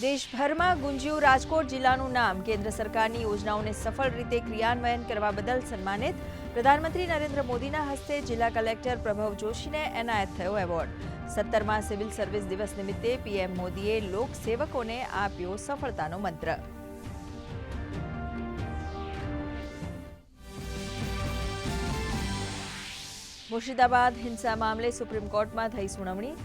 દેશભરમાં ગુંજ્યું રાજકોટ જિલ્લાનું નામ. કેન્દ્ર સરકારની યોજનાઓને સફળ રીતે ક્રિયાન્વયન કરવા બદલ સન્માનિત. પ્રધાનમંત્રી નરેન્દ્ર મોદીના હસ્તે જિલ્લા કલેક્ટર પ્રભવ જોશીને એનાયત થયો એવોર્ડ. 17મા સિવિલ સર્વિસ દિવસ નિમિત્તે પીએમ મોદીએ લોકસેવકોને આપ્યો સફળતાનો મંત્ર. મુર્શિદાબાદ હિંસા મામલે સુપ્રીમ કોર્ટમાં થઈ સુનાવણી.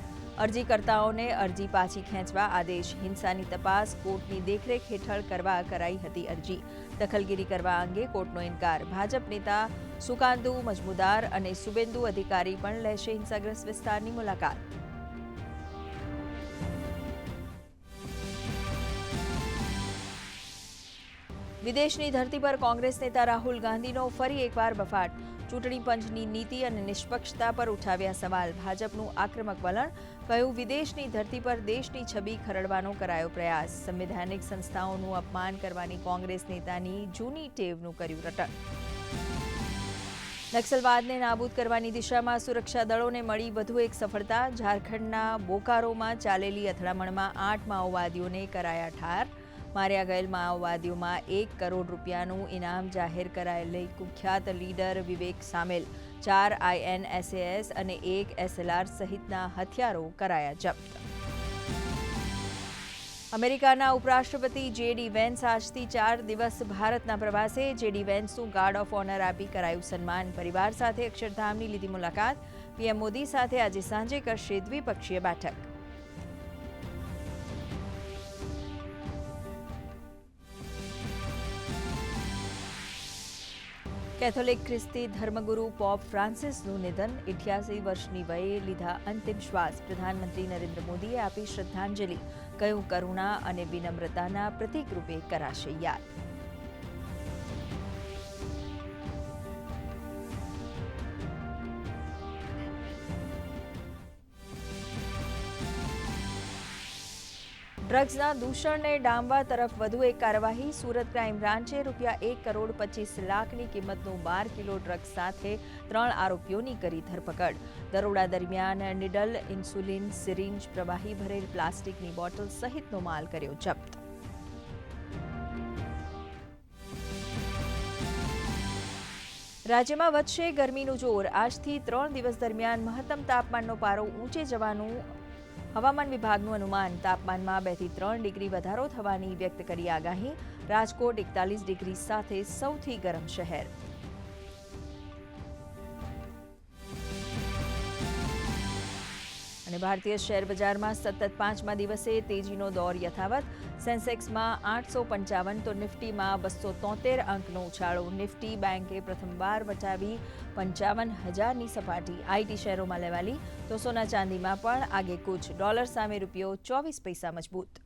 અરજીકર્તાઓને અરજી પાછી ખેંચવા આદેશ. હિંસાની તપાસ કોર્ટની દેખરેખ હેઠળ કરવા કરાઈ હતી અરજી. દખલગીરી કરવા અંગે કોર્ટનો ઇનકાર. ભાજપ નેતા સુકાંતુ મજમુદાર અને સુબેન્દુ અધિકારી પણ લેશે હિંસાગ્રસ્ત વિસ્તારની મુલાકાત. વિદેશની ધરતી પર કોંગ્રેસ નેતા રાહુલ ગાંધીનો ફરી એકવાર બફાટ. ચૂંટણી પંચની નીતિ અને નિષ્પક્ષતા પર ઉઠાવ્યા સવાલ. ભાજપનું આક્રમક વલણ. કહ્યું, વિદેશની ધરતી પર દેશની છબી ખરડવાનો કરાયો પ્રયાસ. સંવૈધાનિક સંસ્થાઓનું અપમાન કરવાની કોંગ્રેસ નેતાની જૂની ટેવનું કર્યું રટણ. નક્સલવાદને નાબૂદ કરવાની દિશામાં સુરક્ષા દળોને મળી વધુ એક સફળતા. ઝારખંડના બોકારોમાં ચાલેલી અથડામણમાં 8 માઓવાદીઓને કરાયા ઠાર. માર્યા ગયેલ માઓવાદીઓમાં 1 કરોડ રૂપિયાનું ઇનામ જાહેર કરાયેલી કુખ્યાત લીડર વિવેક સામેલ. 4 INSAS અને 1 SLR સહિતના હથિયારો કરાયા જપ્ત. અમેરિકાના ઉપરાષ્ટ્રપતિ JD વેન્સ આજથી 4 દિવસ ભારતના પ્રવાસે. JD વેન્સનું ગાર્ડ ઓફ ઓનર આપી કરાયું સન્માન. પરિવાર સાથે અક્ષરધામની લીધી મુલાકાત. પીએમ મોદી સાથે આજે સાંજે કરશે દ્વિપક્ષીય બેઠક. કેથોલિક ખ્રિસ્તી ધર્મગુરુ પોપ ફ્રાન્સિસનું નિધન. 88 વર્ષની વયે લીધા અંતિમ શ્વાસ. પ્રધાનમંત્રી નરેન્દ્ર મોદીએ આપી શ્રદ્ધાંજલિ. કહ્યું, કરુણા અને વિનમ્રતાના પ્રતીક રૂપે કરાશે યાદ. ડ્રગ્સના દૂષણને ડામવા તરફ વધુ એક કાર્યવાહી. સુરત ક્રાઇમ બ્રાન્ચે ₹1 કરોડ 25 લાખની કિંમતનું 12 કિલો ડ્રગ્સ સાથે 3 આરોપીઓની કરી ધરપકડ. દરોડા દરમિયાન નિડલ, ઇન્સ્યુલિન સિરિંજ, પ્રવાહી ભરેલ પ્લાસ્ટિકની બોટલ સહિતનો માલ કર્યો જપ્ત. રાજ્યમાં વધશે ગરમીનું જોર. આજથી 3 દિવસ દરમિયાન મહત્તમ તાપમાનનો પારો ઊંચે જવાનું હવામાન વિભાગનું અનુમાન. તાપમાનમાં 2 થી 3 ડિગ્રી વધારો થવાની વ્યક્ત કરી આગાહી. રાજકોટ 41 ડિગ્રી સાથે સૌથી ગરમ શહેર. અને ભારતીય શેર બજારમાં સતત 5મા દિવસે તેજીનો દોર યથાવત. સેન્સેક્સમાં 855 તો નિફ્ટીમાં 273 અંકનો ઉછાળો. નિફ્ટી બેંકે પ્રથમવાર વટાવી 55,000ની સપાટી. IT શેરોમાં લેવાલી તો સોના ચાંદીમાં પણ આગેકૂચ. ડોલર સામે રૂપિયો 24 પૈસા મજબૂત.